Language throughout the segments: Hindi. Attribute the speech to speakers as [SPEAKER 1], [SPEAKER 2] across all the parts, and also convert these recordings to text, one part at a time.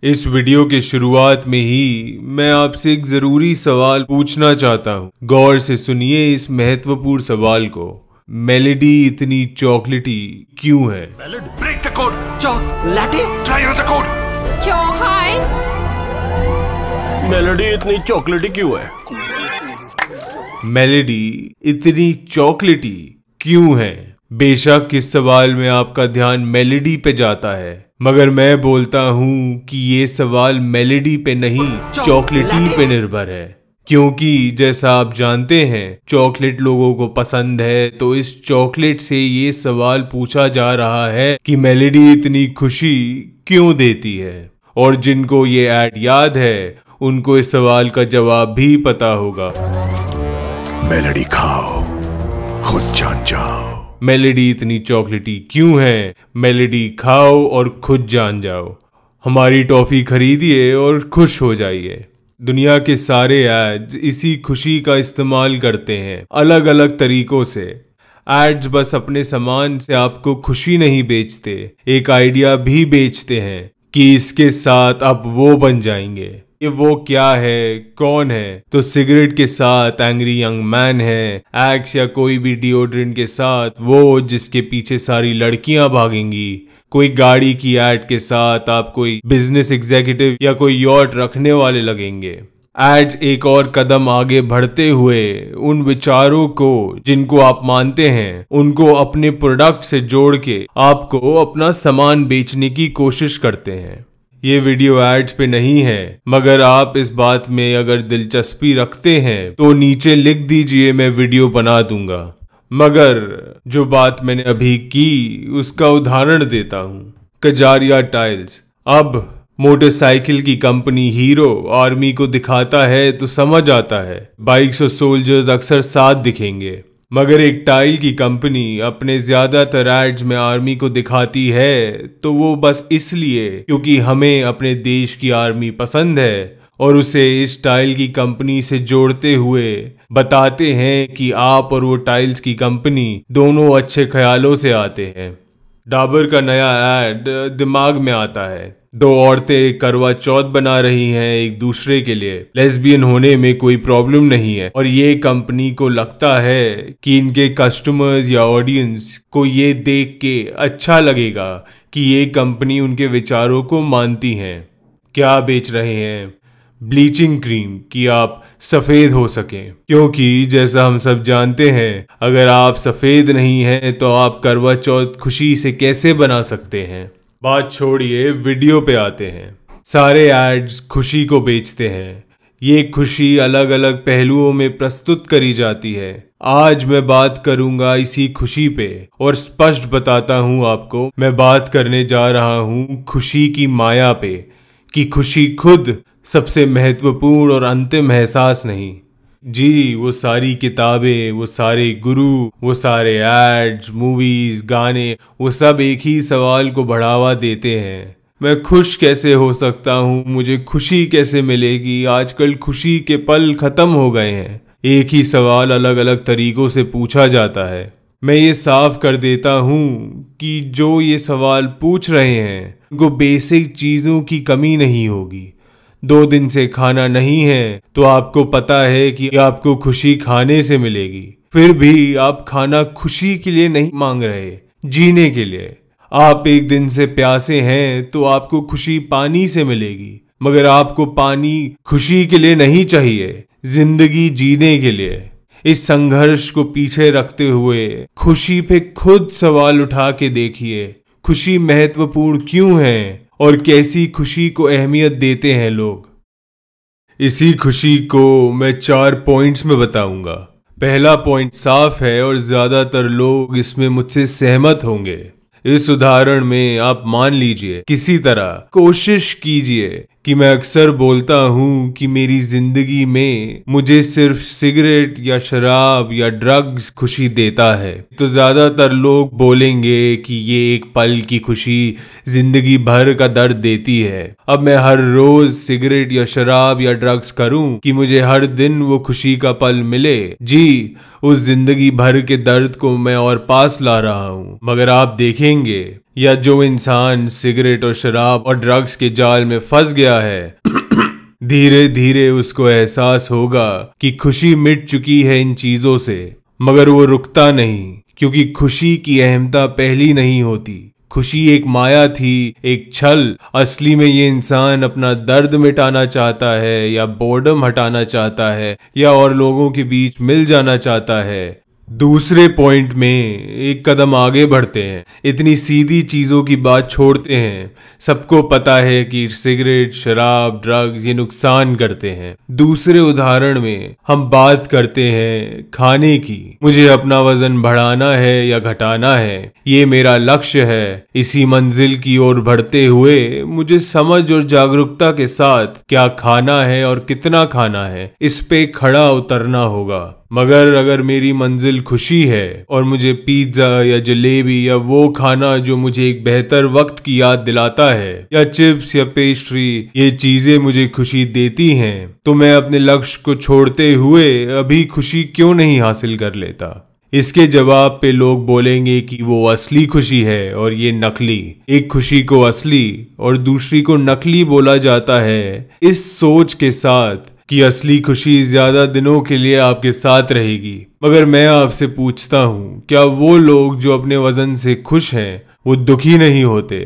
[SPEAKER 1] इस वीडियो के शुरुआत में ही मैं आपसे एक जरूरी सवाल पूछना चाहता हूँ। गौर से सुनिए इस महत्वपूर्ण सवाल को। मेलेडी इतनी चॉकलेटी क्यों है?
[SPEAKER 2] Break the code. Chocolaty try the code.
[SPEAKER 3] क्यों? हाय।
[SPEAKER 2] मेलेडी इतनी चॉकलेटी क्यों है?
[SPEAKER 1] मेलेडी इतनी चॉकलेटी क्यों है? बेशक इस सवाल में आपका ध्यान मेलेडी पे जाता है, मगर मैं बोलता हूँ कि ये सवाल मेलेडी पे नहीं चॉकलेटी पे निर्भर है। क्योंकि जैसा आप जानते हैं चॉकलेट लोगों को पसंद है, तो इस चॉकलेट से ये सवाल पूछा जा रहा है कि मेलेडी इतनी खुशी क्यों देती है। और जिनको ये ऐड याद है उनको इस सवाल का जवाब भी पता होगा।
[SPEAKER 2] मेलेडी खाओ, खुद जान जाओ।
[SPEAKER 1] मेलेडी इतनी चॉकलेटी क्यों है? मेलेडी खाओ और खुद जान जाओ। हमारी टॉफी खरीदिए और खुश हो जाइए। दुनिया के सारे एड्स इसी खुशी का इस्तेमाल करते हैं अलग अलग तरीकों से। एड्स बस अपने सामान से आपको खुशी नहीं बेचते, एक आइडिया भी बेचते हैं कि इसके साथ आप वो बन जाएंगे। ये वो क्या है, कौन है? तो सिगरेट के साथ एंग्री यंग मैन है, एक्स या कोई भी डिओड्रेंट के साथ वो जिसके पीछे सारी लड़कियां भागेंगी, कोई गाड़ी की ऐड के साथ आप कोई बिजनेस एग्जीक्यूटिव या कोई यॉट रखने वाले लगेंगे। एड्स एक और कदम आगे बढ़ते हुए उन विचारों को जिनको आप मानते हैं उनको अपने प्रोडक्ट से जोड़ के आपको अपना सामान बेचने की कोशिश करते हैं। ये वीडियो एड्स पे नहीं है, मगर आप इस बात में अगर दिलचस्पी रखते हैं तो नीचे लिख दीजिए, मैं वीडियो बना दूंगा। मगर जो बात मैंने अभी की उसका उदाहरण देता हूँ। कजारिया टाइल्स। अब मोटरसाइकिल की कंपनी हीरो आर्मी को दिखाता है तो समझ आता है बाइक्स और सोल्जर्स अक्सर साथ दिखेंगे, मगर एक टाइल की कंपनी अपने ज्यादातर एड्स में आर्मी को दिखाती है तो वो बस इसलिए क्योंकि हमें अपने देश की आर्मी पसंद है और उसे इस टाइल की कंपनी से जोड़ते हुए बताते हैं कि आप और वो टाइल्स की कंपनी दोनों अच्छे ख्यालों से आते हैं। डाबर का नया ऐड दिमाग में आता है। दो औरतें करवा चौथ बना रही हैं एक दूसरे के लिए। लेस्बियन होने में कोई प्रॉब्लम नहीं है और ये कंपनी को लगता है कि इनके कस्टमर्स या ऑडियंस को ये देख के अच्छा लगेगा कि ये कंपनी उनके विचारों को मानती है। क्या बेच रहे हैं? ब्लीचिंग क्रीम कि आप सफेद हो सकें, क्योंकि जैसा हम सब जानते हैं अगर आप सफेद नहीं हैं तो आप करवा चौथ खुशी से कैसे बना सकते हैं। बात छोड़िए, वीडियो पे आते हैं। सारे एड्स खुशी को बेचते हैं। ये खुशी अलग अलग पहलुओं में प्रस्तुत करी जाती है। आज मैं बात करूंगा इसी खुशी पे और स्पष्ट बताता हूं आपको, मैं बात करने जा रहा हूं खुशी की माया पे, कि खुशी खुद सबसे महत्वपूर्ण और अंतिम एहसास नहीं। जी, वो सारी किताबें, वो सारे गुरु, वो सारे एड्स, मूवीज, गाने, वो सब एक ही सवाल को बढ़ावा देते हैं। मैं खुश कैसे हो सकता हूँ? मुझे खुशी कैसे मिलेगी? आजकल खुशी के पल खत्म हो गए हैं। एक ही सवाल अलग अलग तरीकों से पूछा जाता है। मैं ये साफ कर देता हूँ कि जो ये सवाल पूछ रहे हैं उनको बेसिक चीजों की कमी नहीं होगी। 2 दिन से खाना नहीं है तो आपको पता है कि आपको खुशी खाने से मिलेगी, फिर भी आप खाना खुशी के लिए नहीं मांग रहे, जीने के लिए। आप 1 दिन से प्यासे हैं तो आपको खुशी पानी से मिलेगी, मगर आपको पानी खुशी के लिए नहीं चाहिए, जिंदगी जीने के लिए। इस संघर्ष को पीछे रखते हुए खुशी पे खुद सवाल उठा के देखिए, खुशी महत्वपूर्ण क्यों है और कैसी खुशी को अहमियत देते हैं लोग। इसी खुशी को मैं 4 पॉइंट्स में बताऊंगा। पहला पॉइंट साफ है और ज्यादातर लोग इसमें मुझसे सहमत होंगे। इस उदाहरण में आप मान लीजिए, किसी तरह कोशिश कीजिए कि मैं अक्सर बोलता हूँ कि मेरी जिंदगी में मुझे सिर्फ सिगरेट या शराब या ड्रग्स खुशी देता है, तो ज्यादातर लोग बोलेंगे कि ये एक पल की खुशी जिंदगी भर का दर्द देती है। अब मैं हर रोज सिगरेट या शराब या ड्रग्स करूं कि मुझे हर दिन वो खुशी का पल मिले। जी, उस जिंदगी भर के दर्द को मैं और पास ला रहा हूं। मगर आप देखेंगे या जो इंसान सिगरेट और शराब और ड्रग्स के जाल में फंस गया है धीरे धीरे उसको एहसास होगा कि खुशी मिट चुकी है इन चीजों से, मगर वो रुकता नहीं, क्योंकि खुशी की अहमियत पहली नहीं होती। खुशी एक माया थी, एक छल। असली में ये इंसान अपना दर्द मिटाना चाहता है, या बोर्डम हटाना चाहता है, या और लोगों के बीच मिल जाना चाहता है। दूसरे पॉइंट में एक कदम आगे बढ़ते हैं, इतनी सीधी चीजों की बात छोड़ते हैं। सबको पता है कि सिगरेट, शराब, ड्रग्स ये नुकसान करते हैं। दूसरे उदाहरण में हम बात करते हैं खाने की। मुझे अपना वजन बढ़ाना है या घटाना है, ये मेरा लक्ष्य है। इसी मंजिल की ओर बढ़ते हुए मुझे समझ और जागरूकता के साथ क्या खाना है और कितना खाना है, इस पे खड़ा उतरना होगा। मगर अगर मेरी मंजिल खुशी है और मुझे पिज्जा या जलेबी या वो खाना जो मुझे एक बेहतर वक्त की याद दिलाता है, या चिप्स या पेस्ट्री ये चीजें मुझे खुशी देती हैं, तो मैं अपने लक्ष्य को छोड़ते हुए अभी खुशी क्यों नहीं हासिल कर लेता? इसके जवाब पे लोग बोलेंगे कि वो असली खुशी है और ये नकली। एक खुशी को असली और दूसरी को नकली बोला जाता है इस सोच के साथ कि असली खुशी ज्यादा दिनों के लिए आपके साथ रहेगी। मगर मैं आपसे पूछता हूँ, क्या वो लोग जो अपने वजन से खुश हैं वो दुखी नहीं होते?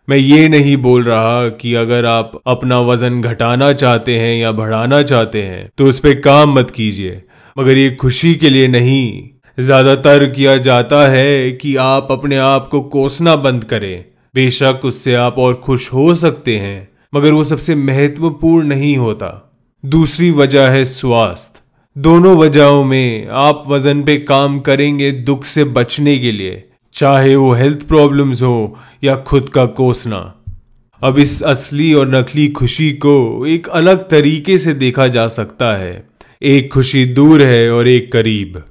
[SPEAKER 1] मैं ये नहीं बोल रहा कि अगर आप अपना वजन घटाना चाहते हैं या बढ़ाना चाहते हैं तो उस पर काम मत कीजिए, मगर ये खुशी के लिए नहीं। ज्यादातर किया जाता है कि आप अपने आप को कोसना बंद करें। बेशक उससे आप और खुश हो सकते हैं, मगर वो सबसे महत्वपूर्ण नहीं होता। दूसरी वजह है स्वास्थ्य। दोनों वजहों में आप वजन पे काम करेंगे दुख से बचने के लिए, चाहे वो हेल्थ प्रॉब्लम्स हो या खुद का कोसना। अब इस असली और नकली खुशी को एक अलग तरीके से देखा जा सकता है। एक खुशी दूर है और एक करीब।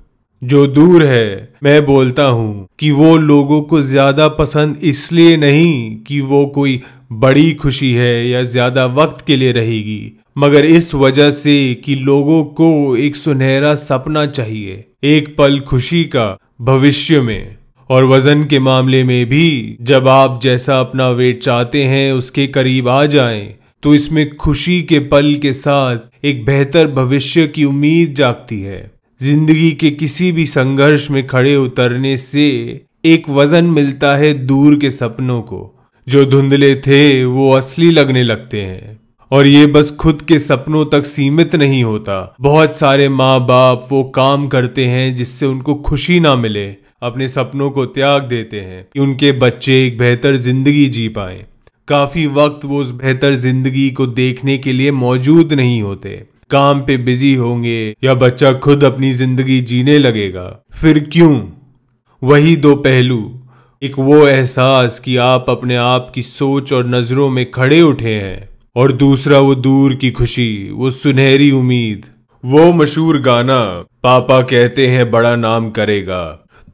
[SPEAKER 1] जो दूर है, मैं बोलता हूँ कि वो लोगों को ज्यादा पसंद इसलिए नहीं कि वो कोई बड़ी खुशी है या ज्यादा वक्त के लिए रहेगी, मगर इस वजह से कि लोगों को एक सुनहरा सपना चाहिए, एक पल खुशी का भविष्य में। और वजन के मामले में भी जब आप जैसा अपना वेट चाहते हैं उसके करीब आ जाएं, तो इसमें खुशी के पल के साथ एक बेहतर भविष्य की उम्मीद जागती है। जिंदगी के किसी भी संघर्ष में खड़े उतरने से एक वजन मिलता है दूर के सपनों को। जो धुंधले थे वो असली लगने लगते हैं। और ये बस खुद के सपनों तक सीमित नहीं होता। बहुत सारे माँ बाप वो काम करते हैं जिससे उनको खुशी ना मिले, अपने सपनों को त्याग देते हैं कि उनके बच्चे एक बेहतर जिंदगी जी पाए। काफी वक्त वो उस बेहतर जिंदगी को देखने के लिए मौजूद नहीं होते, काम पे बिजी होंगे या बच्चा खुद अपनी जिंदगी जीने लगेगा। फिर क्यों? वही दो पहलू, एक वो एहसास कि आप अपने आप की सोच और नजरों में खड़े उठे हैं, और दूसरा वो दूर की खुशी, वो सुनहरी उम्मीद। वो मशहूर गाना पापा कहते हैं बड़ा नाम करेगा,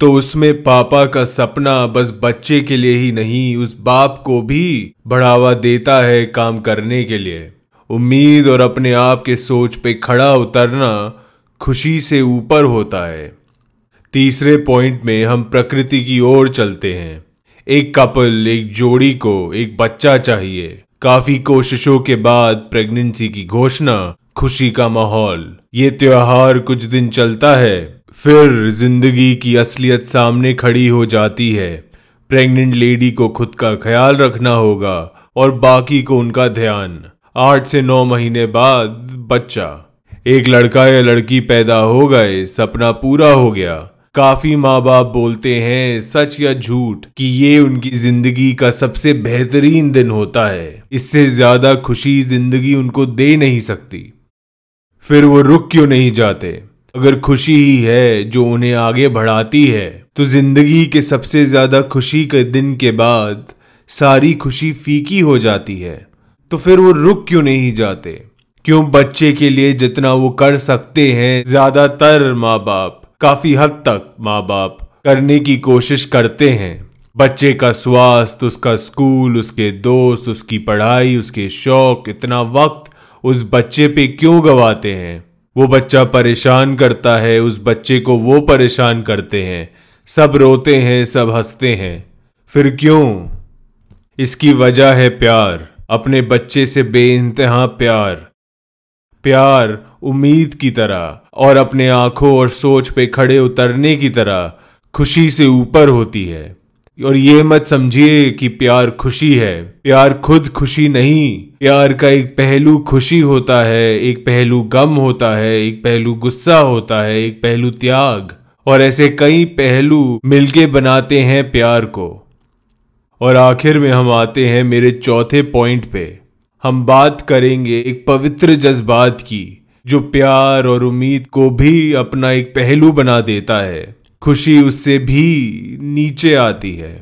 [SPEAKER 1] तो उसमें पापा का सपना बस बच्चे के लिए ही नहीं, उस बाप को भी बढ़ावा देता है काम करने के लिए। उम्मीद और अपने आप के सोच पे खड़ा उतरना खुशी से ऊपर होता है। तीसरे पॉइंट में हम प्रकृति की ओर चलते हैं। एक कपल, एक जोड़ी को एक बच्चा चाहिए। काफी कोशिशों के बाद प्रेगनेंसी की घोषणा, खुशी का माहौल। ये त्योहार कुछ दिन चलता है, फिर जिंदगी की असलियत सामने खड़ी हो जाती है। प्रेग्नेंट लेडी को खुद का ख्याल रखना होगा और बाकी को उनका ध्यान। 8 से 9 महीने बाद बच्चा, एक लड़का या लड़की पैदा हो गए, सपना पूरा हो गया। काफी माँ बाप बोलते हैं, सच या झूठ, कि ये उनकी जिंदगी का सबसे बेहतरीन दिन होता है, इससे ज्यादा खुशी जिंदगी उनको दे नहीं सकती। फिर वो रुक क्यों नहीं जाते? अगर खुशी ही है जो उन्हें आगे बढ़ाती है, तो जिंदगी के सबसे ज्यादा खुशी के दिन के बाद सारी खुशी फीकी हो जाती है। तो फिर वो रुक क्यों नहीं जाते? क्यों बच्चे के लिए जितना वो कर सकते हैं, ज्यादातर माँ बाप, काफी हद तक माँ बाप करने की कोशिश करते हैं। बच्चे का स्वास्थ्य, उसका स्कूल, उसके दोस्त, उसकी पढ़ाई, उसके शौक, इतना वक्त उस बच्चे पे क्यों गवाते हैं? वो बच्चा परेशान करता है, उस बच्चे को वो परेशान करते हैं। सब रोते हैं, सब हंसते हैं। फिर क्यों? इसकी वजह है प्यार, अपने बच्चे से बेइंतहा प्यार। प्यार उम्मीद की तरह और अपने आंखों और सोच पे खड़े उतरने की तरह खुशी से ऊपर होती है। और ये मत समझिए कि प्यार खुशी है, प्यार खुद खुशी नहीं। प्यार का एक पहलू खुशी होता है, एक पहलू गम होता है, एक पहलू गुस्सा होता है, एक पहलू त्याग, और ऐसे कई पहलू मिलके बनाते हैं प्यार को। और आखिर में हम आते हैं मेरे चौथे पॉइंट पे। हम बात करेंगे एक पवित्र जज्बात की जो प्यार और उम्मीद को भी अपना एक पहलू बना देता है। खुशी उससे भी नीचे आती है।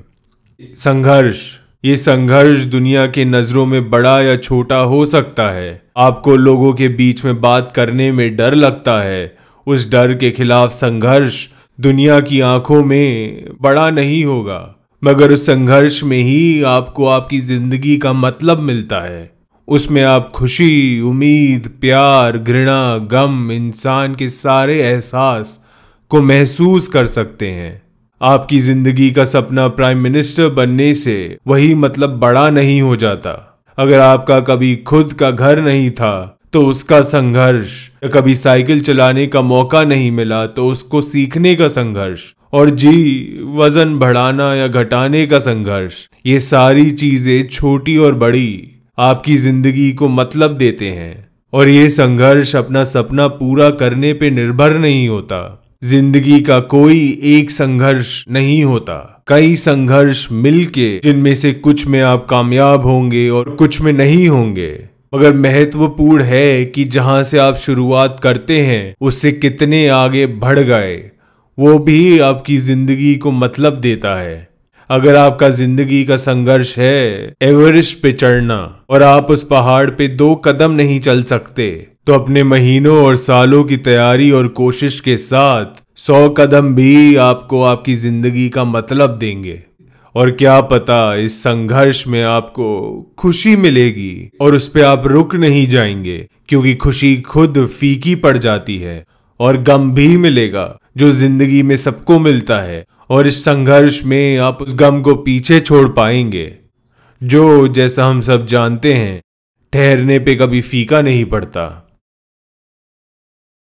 [SPEAKER 1] संघर्ष। ये संघर्ष दुनिया के नजरों में बड़ा या छोटा हो सकता है। आपको लोगों के बीच में बात करने में डर लगता है। उस डर के खिलाफ संघर्ष दुनिया की आंखों में बड़ा नहीं होगा, मगर उस संघर्ष में ही आपको आपकी जिंदगी का मतलब मिलता है। उसमें आप खुशी, उम्मीद, प्यार, घृणा, गम, इंसान के सारे एहसास को महसूस कर सकते हैं। आपकी जिंदगी का सपना प्राइम मिनिस्टर बनने से वही मतलब बड़ा नहीं हो जाता। अगर आपका कभी खुद का घर नहीं था तो उसका संघर्ष, या कभी साइकिल चलाने का मौका नहीं मिला तो उसको सीखने का संघर्ष, और वजन बढ़ाना या घटाने का संघर्ष, ये सारी चीजें छोटी और बड़ी आपकी जिंदगी को मतलब देते हैं। और ये संघर्ष अपना सपना पूरा करने पे निर्भर नहीं होता। जिंदगी का कोई एक संघर्ष नहीं होता, कई संघर्ष मिलके, जिनमें से कुछ में आप कामयाब होंगे और कुछ में नहीं होंगे। मगर महत्वपूर्ण है कि जहां से आप शुरुआत करते हैं उससे कितने आगे बढ़ गए, वो भी आपकी जिंदगी को मतलब देता है। अगर आपका जिंदगी का संघर्ष है एवरेस्ट पे चढ़ना और आप उस पहाड़ पे 2 कदम नहीं चल सकते, तो अपने महीनों और सालों की तैयारी और कोशिश के साथ 100 कदम भी आपको आपकी जिंदगी का मतलब देंगे। और क्या पता इस संघर्ष में आपको खुशी मिलेगी और उस पे आप रुक नहीं जाएंगे, क्योंकि खुशी खुद फीकी पड़ जाती है। और गम भी मिलेगा जो जिंदगी में सबको मिलता है, और इस संघर्ष में आप उस गम को पीछे छोड़ पाएंगे जो, जैसा हम सब जानते हैं, ठहरने पे कभी फीका नहीं पड़ता।